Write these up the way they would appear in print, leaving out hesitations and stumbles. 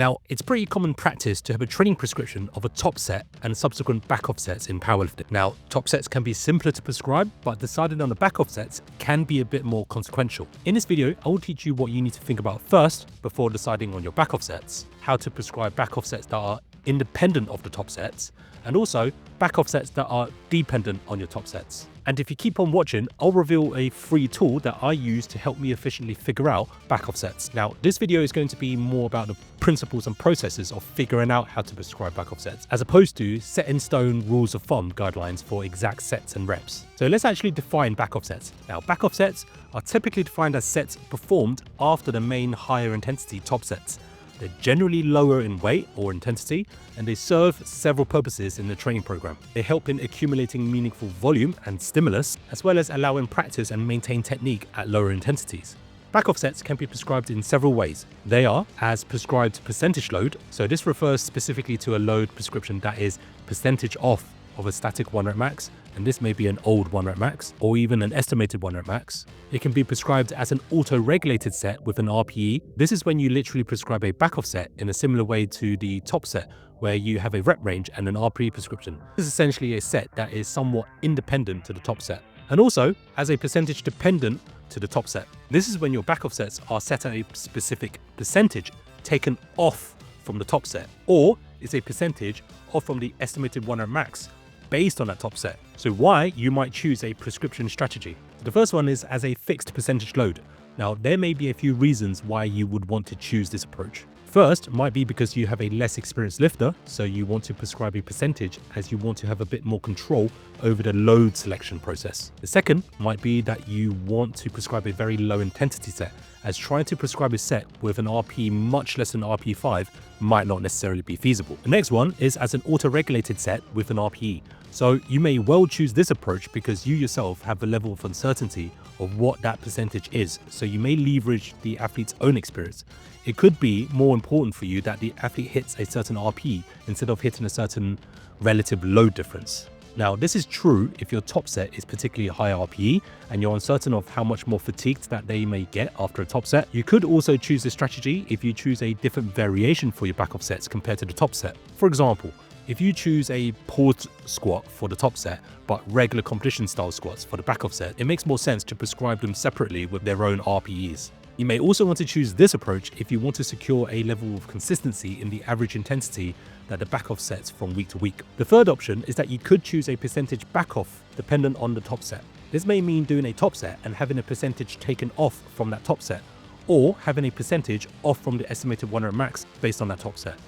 Now, it's pretty common practice to have a training prescription of a top set and subsequent back off sets in powerlifting. Now, top sets can be simpler to prescribe, but deciding on the back off sets can be a bit more consequential. In this video, I will teach you what you need to think about first before deciding on your back off sets, how to prescribe back off sets that are independent of the top sets, and also back off sets that are dependent on your top sets. And if you keep on watching, I'll reveal a free tool that I use to help me efficiently figure out back off sets. Now, this video is going to be more about the principles and processes of figuring out how to prescribe back off sets, as opposed to set in stone rules of thumb guidelines for exact sets and reps. So let's actually define back off sets. Now, back off sets are typically defined as sets performed after the main higher intensity top sets. They're generally lower in weight or intensity, and they serve several purposes in the training program. They help in accumulating meaningful volume and stimulus, as well as allowing practice and maintain technique at lower intensities. Back off sets can be prescribed in several ways. They are as prescribed percentage load, so this refers specifically to a load prescription that is percentage off of a static 1 rep max, and this may be an old 1 rep max or even an estimated 1 rep max. It can be prescribed as an auto-regulated set with an RPE. This is when you literally prescribe a back off set in a similar way to the top set, where you have a rep range and an RPE prescription. This is essentially a set that is somewhat independent to the top set, and also as a percentage dependent to the top set. This is when your back off sets are set at a specific percentage taken off from the top set, or is a percentage off from the estimated 1 rep max based on that top set. So why you might choose a prescription strategy. The first one is as a fixed percentage load. Now, there may be a few reasons why you would want to choose this approach. First might be because you have a less experienced lifter, so you want to prescribe a percentage as you want to have a bit more control over the load selection process. The second might be that you want to prescribe a very low intensity set, as trying to prescribe a set with an RP much less than RP 5 might not necessarily be feasible. The next one is as an auto-regulated set with an RPE. So you may well choose this approach because you yourself have a level of uncertainty of what that percentage is, so you may leverage the athlete's own experience. It could be more important for you that the athlete hits a certain RP instead of hitting a certain relative load difference. Now, this is true if your top set is particularly high RPE and you're uncertain of how much more fatigued that they may get after a top set. You could also choose this strategy if you choose a different variation for your back off sets compared to the top set. For example, if you choose a paused squat for the top set, but regular competition style squats for the back off set, it makes more sense to prescribe them separately with their own RPEs. You may also want to choose this approach if you want to secure a level of consistency in the average intensity that the back off sets from week to week. The third option is that you could choose a percentage back off dependent on the top set. This may mean doing a top set and having a percentage taken off from that top set, or having a percentage off from the estimated 1 rep max based on that top set.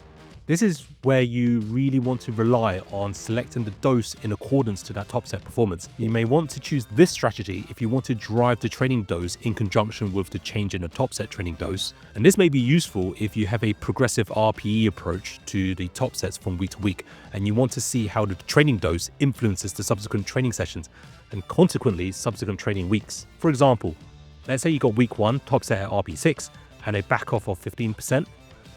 This is where you really want to rely on selecting the dose in accordance to that top set performance. You may want to choose this strategy if you want to drive the training dose in conjunction with the change in the top set training dose. And this may be useful if you have a progressive RPE approach to the top sets from week to week, and you want to see how the training dose influences the subsequent training sessions and consequently subsequent training weeks. For example, let's say you got week 1 top set at RP6 and a back off of 15%,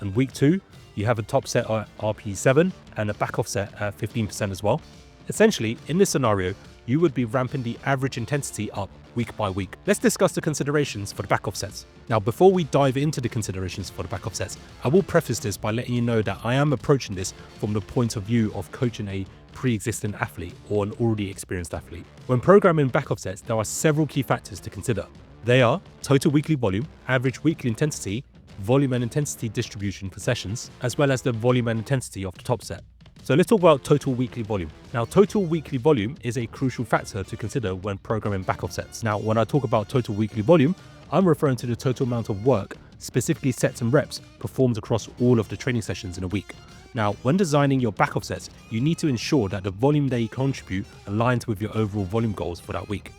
and week 2 you have a top set at RP7 and a back off set at 15% as well. Essentially, in this scenario, you would be ramping the average intensity up week by week. Let's discuss the considerations for the back off sets. Now, before we dive into the considerations for the back off sets, I will preface this by letting you know that I am approaching this from the point of view of coaching a pre-existing athlete or an already experienced athlete. When programming back off sets, there are several key factors to consider. They are total weekly volume, average weekly intensity, volume and intensity distribution for sessions, as well as the volume and intensity of the top set. So let's talk about total weekly volume. Now, total weekly volume is a crucial factor to consider when programming back off sets. Now, when I talk about total weekly volume, I'm referring to the total amount of work, specifically sets and reps, performed across all of the training sessions in a week. Now, when designing your back off sets, you need to ensure that the volume they contribute aligns with your overall volume goals for that week.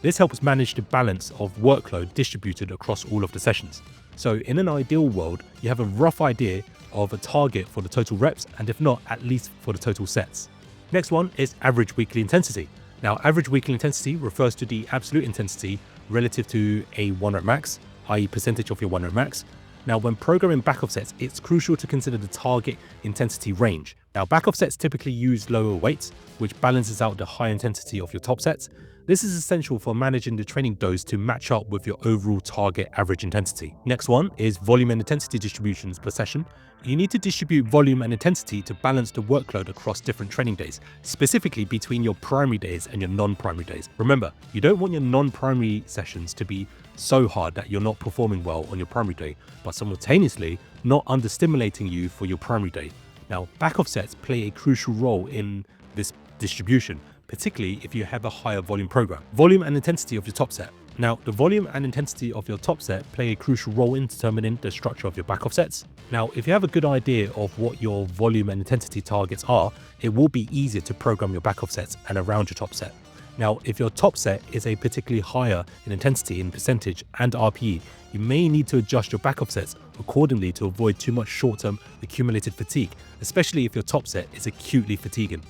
This helps manage the balance of workload distributed across all of the sessions. So in an ideal world, you have a rough idea of a target for the total reps, and if not, at least for the total sets. Next one is average weekly intensity. Now, average weekly intensity refers to the absolute intensity relative to a 1 rep max, i.e. percentage of your 1 rep max. Now, when programming back off sets, it's crucial to consider the target intensity range. Now, back off sets typically use lower weights, which balances out the high intensity of your top sets. This is essential for managing the training dose to match up with your overall target average intensity. Next one is volume and intensity distributions per session. You need to distribute volume and intensity to balance the workload across different training days, specifically between your primary days and your non-primary days. Remember, you don't want your non-primary sessions to be so hard that you're not performing well on your primary day, but simultaneously not understimulating you for your primary day. Now, back offsets play a crucial role in this distribution, particularly if you have a higher volume program. Volume and intensity of your top set. Now, the volume and intensity of your top set play a crucial role in determining the structure of your back offsets. Now, if you have a good idea of what your volume and intensity targets are, it will be easier to program your back offsets and around your top set. Now, if your top set is a particularly higher in intensity in percentage and RPE, you may need to adjust your back offsets accordingly to avoid too much short-term accumulated fatigue, especially if your top set is acutely fatiguing.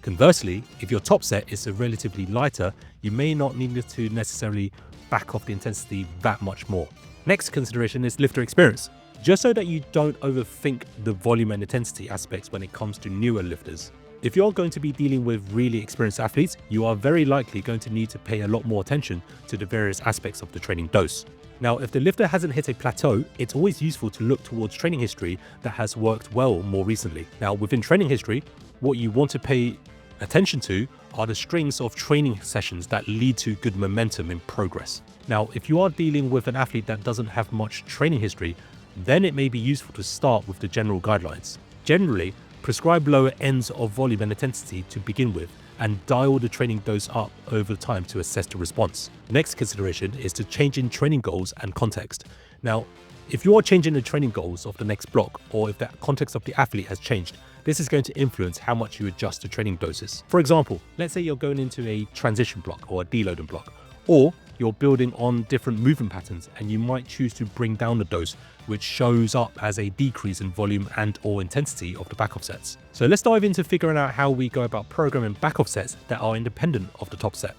Conversely, if your top set is relatively lighter, you may not need to necessarily back off the intensity that much more. Next consideration is lifter experience. Just so that you don't overthink the volume and intensity aspects when it comes to newer lifters. If you're going to be dealing with really experienced athletes, you are very likely going to need to pay a lot more attention to the various aspects of the training dose. Now, if the lifter hasn't hit a plateau, it's always useful to look towards training history that has worked well more recently. Now, within training history, what you want to pay attention to are the strings of training sessions that lead to good momentum in progress. Now, if you are dealing with an athlete that doesn't have much training history, then it may be useful to start with the general guidelines. Generally, prescribe lower ends of volume and intensity to begin with and dial the training dose up over time to assess the response. Next consideration is to change in training goals and context. Now, if you are changing the training goals of the next block, or if the context of the athlete has changed, this is going to influence how much you adjust the training doses. For example, let's say you're going into a transition block or a deloading block, or you're building on different movement patterns and you might choose to bring down the dose, which shows up as a decrease in volume and or intensity of the back offsets. So let's dive into figuring out how we go about programming back offsets that are independent of the top set.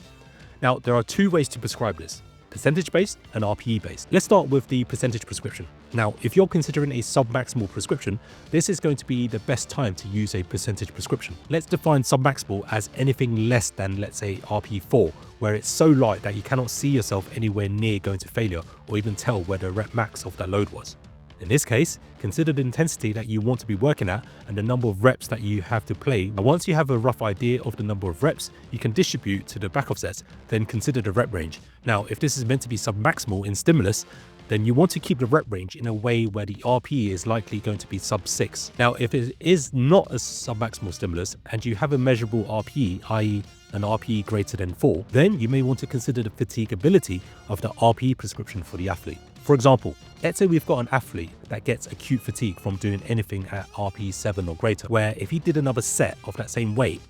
Now, there are two ways to prescribe this: percentage based and RPE based. Let's start with the percentage prescription. Now, if you're considering a submaximal prescription, this is going to be the best time to use a percentage prescription. Let's define submaximal as anything less than, let's say, RP4, where it's so light that you cannot see yourself anywhere near going to failure or even tell where the rep max of that load was. In this case, consider the intensity that you want to be working at and the number of reps that you have to play. And once you have a rough idea of the number of reps you can distribute to the back offsets, then consider the rep range. Now, if this is meant to be submaximal in stimulus, then you want to keep the rep range in a way where the RPE is likely going to be sub 6. Now, if it is not a submaximal stimulus and you have a measurable RPE, i.e. an RPE greater than 4, then you may want to consider the fatigability of the RPE prescription for the athlete. For example, let's say we've got an athlete that gets acute fatigue from doing anything at RPE 7 or greater, where if he did another set of that same weight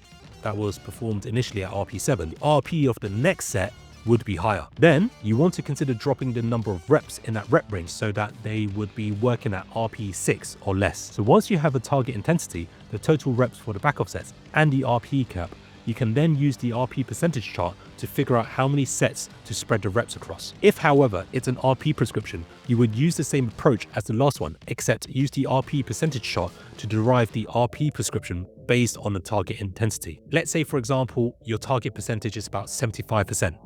that was performed initially at RPE 7, the RPE of the next set would be higher. Then you want to consider dropping the number of reps in that rep range so that they would be working at RPE 6 or less. So once you have a target intensity, the total reps for the back offsets, and the RPE cap, you can then use the RP percentage chart to figure out how many sets to spread the reps across. If, however, it's an RP prescription, you would use the same approach as the last one, except use the RP percentage chart to derive the RP prescription based on the target intensity. Let's say, for example, your target percentage is about 75%.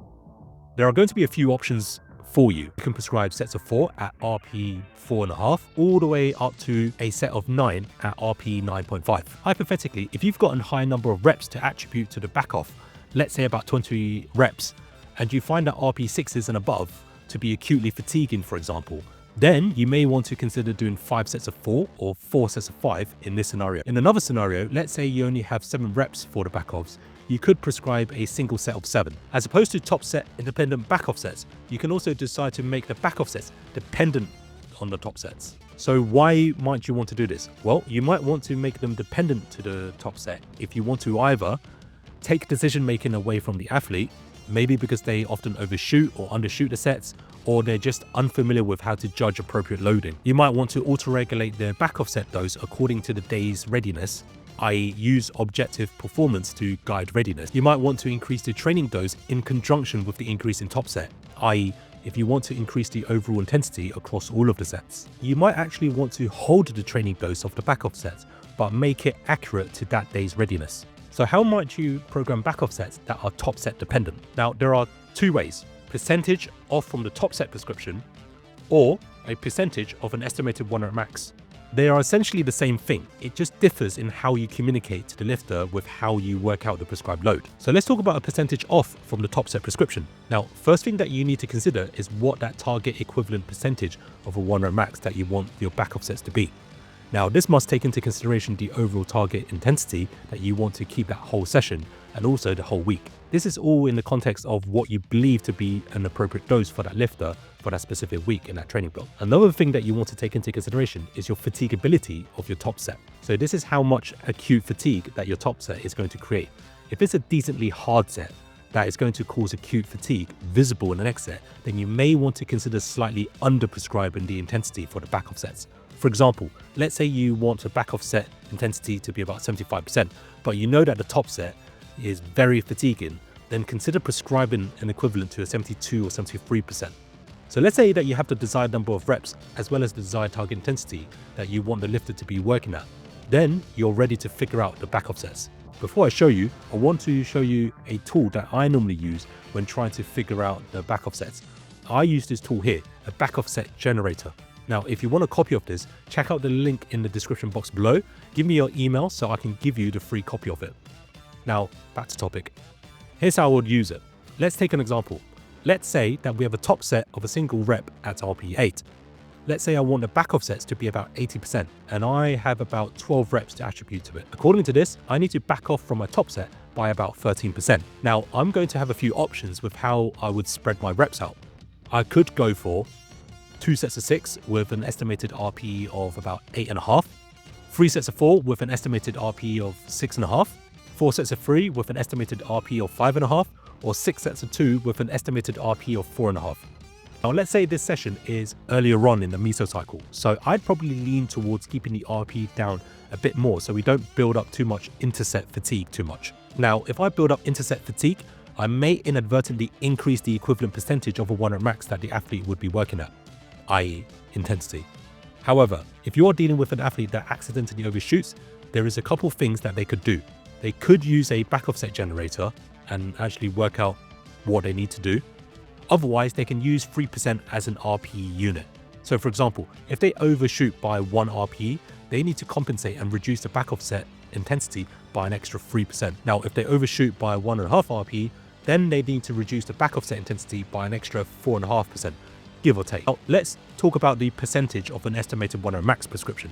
There are going to be a few options for you. You can prescribe sets of 4 at RP 4.5 all the way up to a set of 9 at RP 9.5. Hypothetically, if you've got a high number of reps to attribute to the back off, let's say about 20 reps, and you find that RP 6s and above to be acutely fatiguing, for example, then you may want to consider doing 5 sets of 4 or 4 sets of 5 in this scenario. In another scenario, let's say you only have 7 reps for the back offs, you could prescribe a single set of 7. As opposed to top set independent back offsets, you can also decide to make the back offsets dependent on the top sets. So why might you want to do this? Well, you might want to make them dependent to the top set if you want to either take decision making away from the athlete, maybe because they often overshoot or undershoot the sets, or they're just unfamiliar with how to judge appropriate loading. You might want to auto-regulate their back offset dose according to the day's readiness, i.e. use objective performance to guide readiness. You might want to increase the training dose in conjunction with the increase in top set, i.e. if you want to increase the overall intensity across all of the sets. You might actually want to hold the training dose of the back offsets, but make it accurate to that day's readiness. So how might you program back offsets that are top set dependent? Now, there are two ways: percentage off from the top set prescription, or a percentage of an estimated 1 rep max. They are essentially the same thing. It just differs in how you communicate to the lifter with how you work out the prescribed load. So let's talk about a percentage off from the top set prescription. Now, first thing that you need to consider is what that target equivalent percentage of a 1 rep max that you want your back offsets to be. Now, this must take into consideration the overall target intensity that you want to keep that whole session and also the whole week. This is all in the context of what you believe to be an appropriate dose for that lifter for that specific week in that training block. Another thing that you want to take into consideration is your fatigability of your top set. So this is how much acute fatigue that your top set is going to create. If it's a decently hard set that is going to cause acute fatigue visible in the next set, then you may want to consider slightly under prescribing the intensity for the back offsets. For example, let's say you want a back offset intensity to be about 75%, but you know that the top set is very fatiguing, then consider prescribing an equivalent to a 72 or 73%. So let's say that you have the desired number of reps as well as the desired target intensity that you want the lifter to be working at. Then you're ready to figure out the back offsets. Before I show you, I want to show you a tool that I normally use when trying to figure out the back offsets. I use this tool here, a back offset generator. Now, if you want a copy of this, check out the link in the description box below. Give me your email so I can give you the free copy of it. Now, back to topic. Here's how I would use it. Let's take an example. Let's say that we have a top set of a single rep at RPE 8. Let's say I want the back offsets to be about 80%, and I have about 12 reps to attribute to it. According to this, I need to back off from my top set by about 13%. Now, I'm going to have a few options with how I would spread my reps out. I could go for 2 sets of 6 with an estimated RPE of about 8.5, 3 sets of 4 with an estimated RPE of 6.5, 4 sets of 3 with an estimated RPE of 5.5, or 6 sets of 2 with an estimated RPE of 4.5. Now, let's say this session is earlier on in the meso cycle, so I'd probably lean towards keeping the RPE down a bit more so we don't build up too much interset fatigue too much. Now, if I build up interset fatigue, I may inadvertently increase the equivalent percentage of a 1 rep max that the athlete would be working at, i.e. intensity. However, if you're dealing with an athlete that accidentally overshoots, there is a couple things that they could do. They could use a back offset generator and actually work out what they need to do. Otherwise, they can use 3% as an RPE unit. So for example, if they overshoot by 1 RPE, they need to compensate and reduce the back offset intensity by an extra 3%. Now, if they overshoot by 1.5 RPE, then they need to reduce the back offset intensity by an extra 4.5%. Give or take. Now, let's talk about the percentage of an estimated 1 rep max prescription.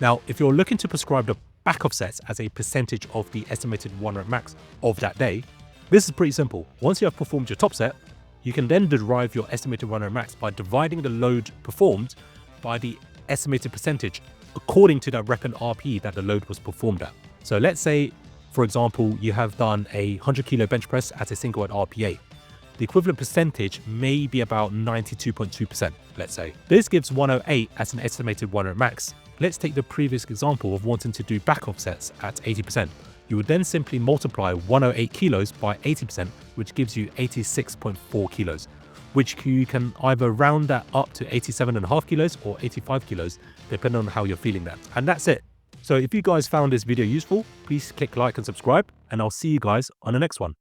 Now, if you're looking to prescribe the back offsets as a percentage of the estimated 1 rep max of that day, this is pretty simple. Once you have performed your top set, you can then derive your estimated 1 rep max by dividing the load performed by the estimated percentage according to that rep and RPE that the load was performed at. So let's say, for example, you have done a 100 kilo bench press at a single at RPE 8. The equivalent percentage may be about 92.2%, let's say. This gives 108 as an estimated 1 rep max. Let's take the previous example of wanting to do back offsets at 80%. You would then simply multiply 108 kilos by 80%, which gives you 86.4 kilos, which you can either round that up to 87.5 kilos or 85 kilos, depending on how you're feeling that. And that's it. So if you guys found this video useful, please click like and subscribe, and I'll see you guys on the next one.